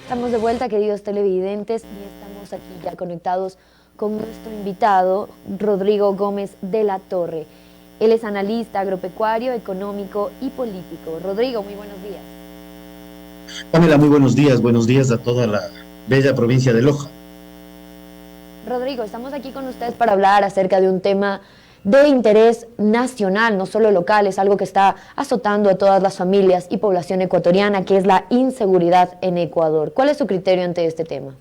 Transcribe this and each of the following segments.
Estamos de vuelta, queridos televidentes, y estamos aquí ya conectados con nuestro invitado, Rodrigo Gómez de la Torre. Él es analista agropecuario, económico y político. Rodrigo, muy buenos días. Pamela, muy buenos días a toda la bella provincia de Loja. Rodrigo, estamos aquí con ustedes para hablar acerca de un tema de interés nacional, no solo local, es algo que está azotando a todas las familias y población ecuatoriana, que es la inseguridad en Ecuador. ¿Cuál es su criterio ante este tema?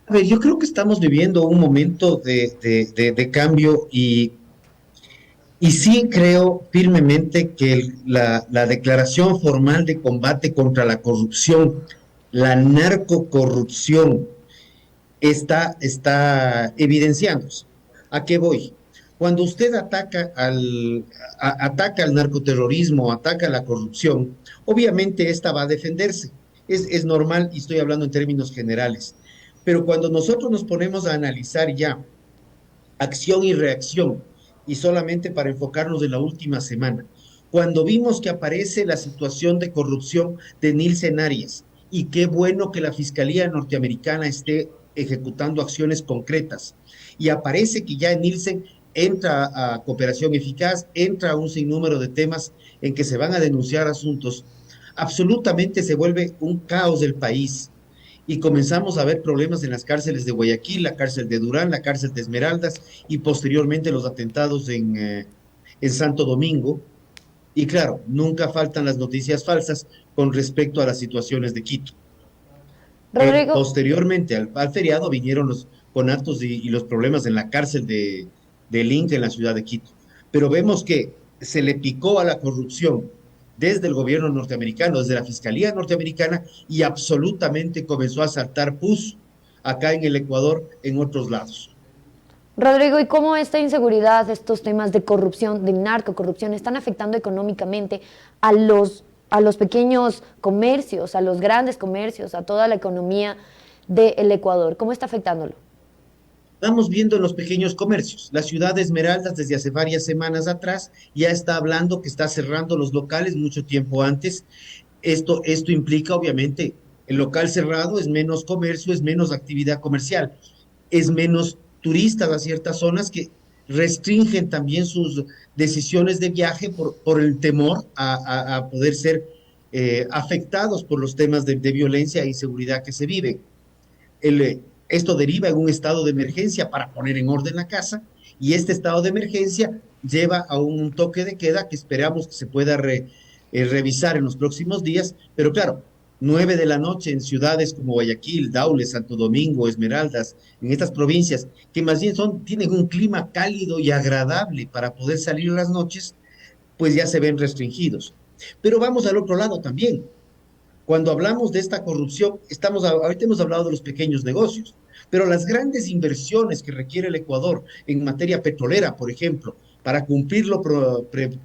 A ver, yo creo que estamos viviendo un momento de cambio y sí creo firmemente que la declaración formal de combate contra la corrupción, la narcocorrupción, está evidenciándose. ¿A qué voy? Cuando usted ataca al narcoterrorismo, ataca a la corrupción, obviamente esta va a defenderse. Es normal y estoy hablando en términos generales. Pero cuando nosotros nos ponemos a analizar ya acción y reacción, y solamente para enfocarnos en la última semana, cuando vimos que aparece la situación de corrupción de Nielsen Arias, y qué bueno que la Fiscalía norteamericana esté ejecutando acciones concretas, y aparece que ya en Nielsen entra a cooperación eficaz, entra a un sinnúmero de temas en que se van a denunciar asuntos, absolutamente se vuelve un caos del país y comenzamos a ver problemas en las cárceles de Guayaquil, la cárcel de Durán, la cárcel de Esmeraldas y posteriormente los atentados en Santo Domingo. Y claro, nunca faltan las noticias falsas con respecto a las situaciones de Quito. Rodrigo, Posteriormente al feriado vinieron los conatos y los problemas en la cárcel del Inca en la ciudad de Quito. Pero vemos que se le picó a la corrupción desde el gobierno norteamericano, desde la Fiscalía norteamericana, y absolutamente comenzó a saltar pus acá en el Ecuador, en otros lados. Rodrigo, ¿y cómo esta inseguridad, estos temas de corrupción, de narcocorrupción, están afectando económicamente a los pequeños comercios, a los grandes comercios, a toda la economía del Ecuador? ¿Cómo está afectándolo? Estamos viendo en los pequeños comercios. La ciudad de Esmeraldas desde hace varias semanas atrás ya está hablando que está cerrando los locales mucho tiempo antes. Esto implica, obviamente, el local cerrado es menos comercio, es menos actividad comercial, es menos turistas a ciertas zonas que restringen también sus decisiones de viaje por el temor a poder ser afectados por los temas de violencia e inseguridad que se viven. Esto deriva en un estado de emergencia para poner en orden la casa y este estado de emergencia lleva a un toque de queda que esperamos que se pueda revisar en los próximos días, pero claro, 9 de la noche en ciudades como Guayaquil, Daule, Santo Domingo, Esmeraldas, en estas provincias que más bien tienen un clima cálido y agradable para poder salir en las noches, pues ya se ven restringidos. Pero vamos al otro lado también. Cuando hablamos de esta corrupción, ahorita hemos hablado de los pequeños negocios, pero las grandes inversiones que requiere el Ecuador en materia petrolera, por ejemplo, para cumplir lo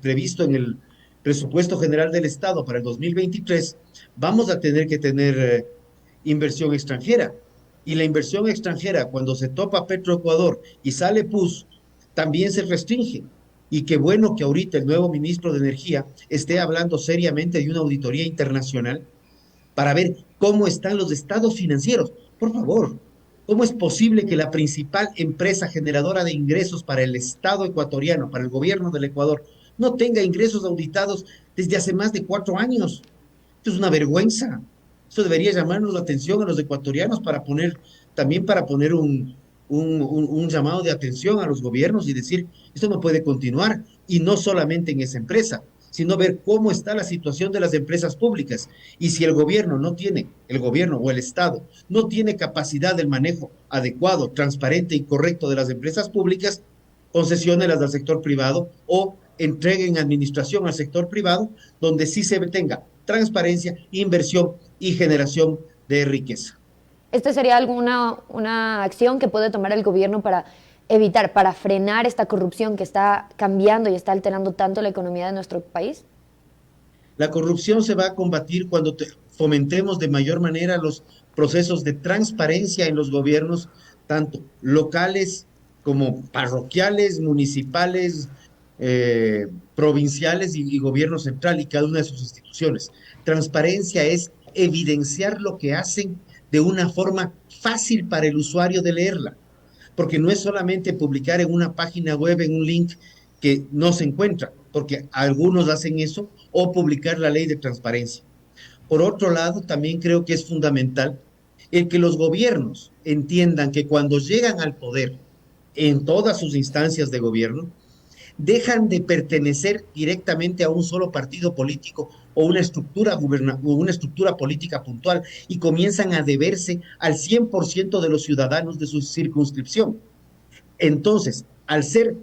previsto en el presupuesto general del Estado para el 2023, vamos a tener que tener inversión extranjera. Y la inversión extranjera, cuando se topa Petroecuador y sale PUS, también se restringe. Y qué bueno que ahorita el nuevo ministro de Energía esté hablando seriamente de una auditoría internacional para ver cómo están los estados financieros. Por favor, ¿cómo es posible que la principal empresa generadora de ingresos para el Estado ecuatoriano, para el gobierno del Ecuador, no tenga ingresos auditados desde hace más de 4 años? Esto es una vergüenza. Esto debería llamarnos la atención a los ecuatorianos también para poner un llamado de atención a los gobiernos y decir, esto no puede continuar, y no solamente en esa empresa, sino ver cómo está la situación de las empresas públicas. Y si el gobierno o el Estado no tiene capacidad del manejo adecuado, transparente y correcto de las empresas públicas, concesionenlas al sector privado o entreguen administración al sector privado, donde sí se tenga transparencia, inversión y generación de riqueza. ¿Esta sería alguna una acción que puede tomar el gobierno para evitar, para frenar esta corrupción que está cambiando y está alterando tanto la economía de nuestro país? La corrupción se va a combatir cuando fomentemos de mayor manera los procesos de transparencia en los gobiernos, tanto locales como parroquiales, municipales, provinciales y gobierno central y cada una de sus instituciones. Transparencia es evidenciar lo que hacen de una forma fácil para el usuario de leerla, porque no es solamente publicar en una página web, en un link que no se encuentra, porque algunos hacen eso, o publicar la ley de transparencia. Por otro lado, también creo que es fundamental el que los gobiernos entiendan que cuando llegan al poder, en todas sus instancias de gobierno, dejan de pertenecer directamente a un solo partido político o una estructura política puntual y comienzan a deberse al 100% de los ciudadanos de su circunscripción. Entonces, al ser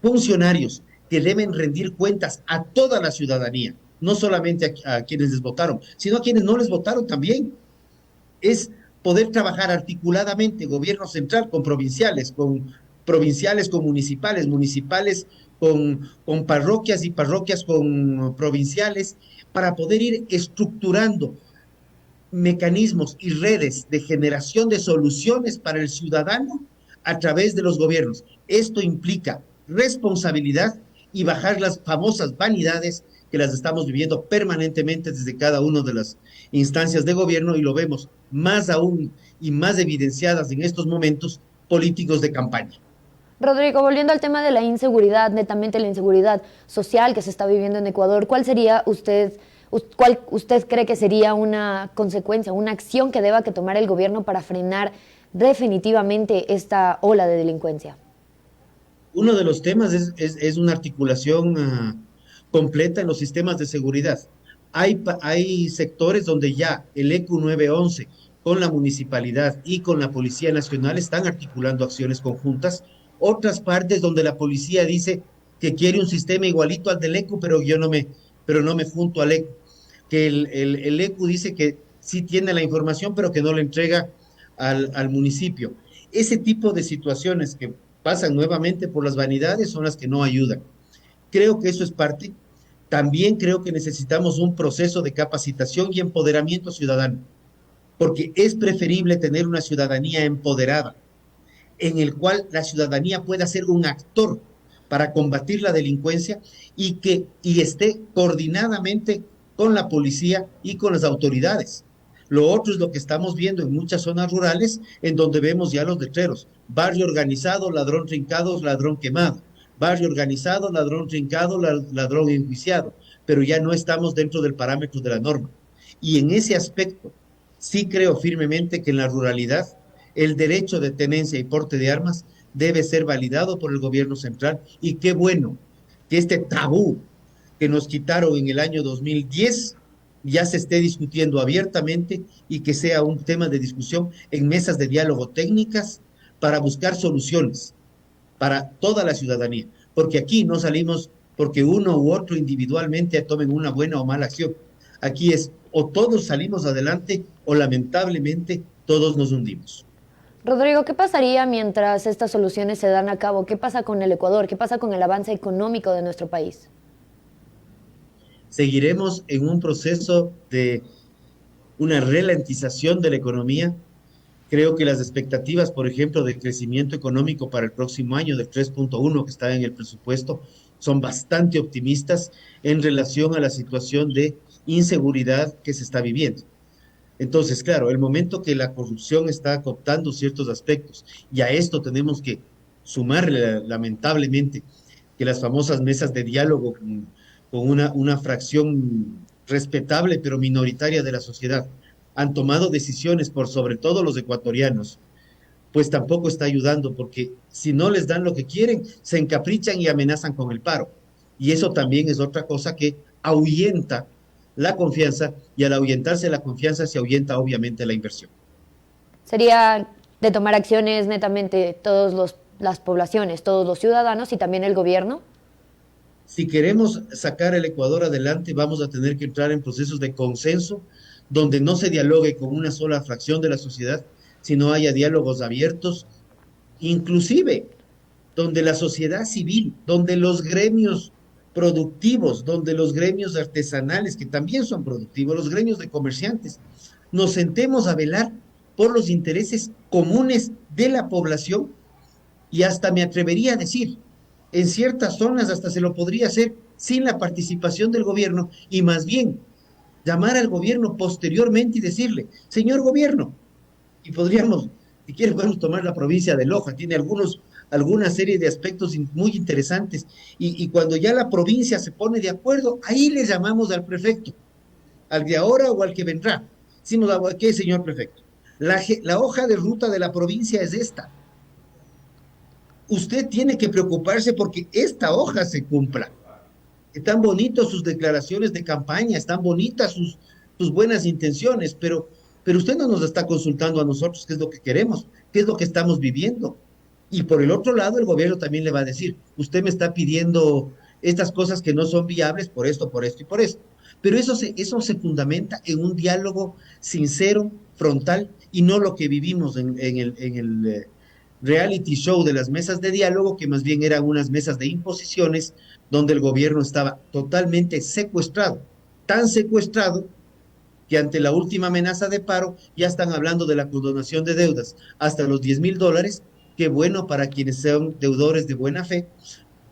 funcionarios que deben rendir cuentas a toda la ciudadanía, no solamente a quienes les votaron, sino a quienes no les votaron también, es poder trabajar articuladamente gobierno central con provinciales con municipales, municipales con parroquias y parroquias con provinciales, para poder ir estructurando mecanismos y redes de generación de soluciones para el ciudadano a través de los gobiernos. Esto implica responsabilidad y bajar las famosas vanidades que las estamos viviendo permanentemente desde cada una de las instancias de gobierno, y lo vemos más aún y más evidenciadas en estos momentos políticos de campaña. Rodrigo, volviendo al tema de la inseguridad, netamente la inseguridad social que se está viviendo en Ecuador, ¿cuál usted cree que sería una consecuencia, una acción que deba que tomar el gobierno para frenar definitivamente esta ola de delincuencia? Uno de los temas es una articulación completa en los sistemas de seguridad. Hay sectores donde ya el ECU 911 con la municipalidad y con la Policía Nacional están articulando acciones conjuntas. Otras partes donde la policía dice que quiere un sistema igualito al del ECU, pero no me junto al ECU. Que el ECU dice que sí tiene la información, pero que no la entrega al municipio. Ese tipo de situaciones que pasan nuevamente por las vanidades son las que no ayudan. Creo que eso es parte. También creo que necesitamos un proceso de capacitación y empoderamiento ciudadano, porque es preferible tener una ciudadanía empoderada, en el cual la ciudadanía pueda ser un actor para combatir la delincuencia y esté coordinadamente con la policía y con las autoridades. Lo otro es lo que estamos viendo en muchas zonas rurales, en donde vemos ya los letreros: barrio organizado, ladrón trincado, ladrón quemado; barrio organizado, ladrón trincado, ladrón enjuiciado, pero ya no estamos dentro del parámetro de la norma. Y en ese aspecto, sí creo firmemente que en la ruralidad el derecho de tenencia y porte de armas debe ser validado por el gobierno central, y qué bueno que este tabú que nos quitaron en el año 2010 ya se esté discutiendo abiertamente y que sea un tema de discusión en mesas de diálogo técnicas para buscar soluciones para toda la ciudadanía, porque aquí no salimos porque uno u otro individualmente tomen una buena o mala acción. Aquí es o todos salimos adelante o lamentablemente todos nos hundimos. Rodrigo, ¿qué pasaría mientras estas soluciones se dan a cabo? ¿Qué pasa con el Ecuador? ¿Qué pasa con el avance económico de nuestro país? Seguiremos en un proceso de una ralentización de la economía. Creo que las expectativas, por ejemplo, de crecimiento económico para el próximo año del 3.1 que está en el presupuesto son bastante optimistas en relación a la situación de inseguridad que se está viviendo. Entonces, claro, el momento que la corrupción está cooptando ciertos aspectos, y a esto tenemos que sumarle, lamentablemente, que las famosas mesas de diálogo con una fracción respetable pero minoritaria de la sociedad han tomado decisiones por sobre todo los ecuatorianos, pues tampoco está ayudando, porque si no les dan lo que quieren, se encaprichan y amenazan con el paro. Y eso también es otra cosa que ahuyenta la confianza, y al ahuyentarse la confianza se ahuyenta obviamente la inversión. Sería de tomar acciones netamente las poblaciones, todos los ciudadanos y también el gobierno. Si queremos sacar el Ecuador adelante, vamos a tener que entrar en procesos de consenso, donde no se dialogue con una sola fracción de la sociedad, sino haya diálogos abiertos, inclusive donde la sociedad civil, donde los gremios productivos, donde los gremios artesanales, que también son productivos, los gremios de comerciantes, nos sentemos a velar por los intereses comunes de la población. Y hasta me atrevería a decir, en ciertas zonas hasta se lo podría hacer sin la participación del gobierno, y más bien llamar al gobierno posteriormente y decirle, señor gobierno, y podríamos, si quiere, podemos tomar la provincia de Loja, tiene alguna serie de aspectos muy interesantes, y cuando ya la provincia se pone de acuerdo, ahí le llamamos al prefecto, al de ahora o al que vendrá. Decimos, ¿qué, señor prefecto? La hoja de ruta de la provincia es esta. Usted tiene que preocuparse porque esta hoja se cumpla. Están bonitos sus declaraciones de campaña, están bonitas sus buenas intenciones, pero usted no nos está consultando a nosotros qué es lo que queremos, qué es lo que estamos viviendo. Y por el otro lado, el gobierno también le va a decir, usted me está pidiendo estas cosas que no son viables por esto y por esto. Pero eso se fundamenta en un diálogo sincero, frontal, y no lo que vivimos en el reality show de las mesas de diálogo, que más bien eran unas mesas de imposiciones donde el gobierno estaba totalmente secuestrado, tan secuestrado que ante la última amenaza de paro ya están hablando de la condonación de deudas hasta los $10,000, qué bueno para quienes sean deudores de buena fe,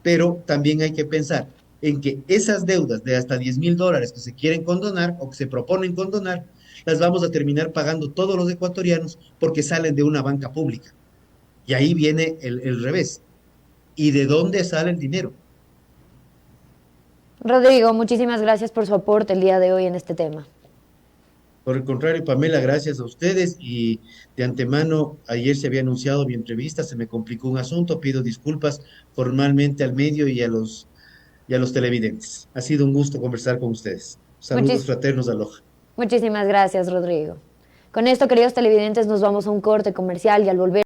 pero también hay que pensar en que esas deudas de hasta $10,000 que se quieren condonar o que se proponen condonar, las vamos a terminar pagando todos los ecuatorianos porque salen de una banca pública. Y ahí viene el revés. ¿Y de dónde sale el dinero? Rodrigo, muchísimas gracias por su aporte el día de hoy en este tema. Por el contrario, Pamela, gracias a ustedes y de antemano, ayer se había anunciado mi entrevista, se me complicó un asunto, pido disculpas formalmente al medio y a los televidentes. Ha sido un gusto conversar con ustedes. Saludos Muchis- fraternos, aloha. Muchísimas gracias, Rodrigo. Con esto, queridos televidentes, nos vamos a un corte comercial y al volver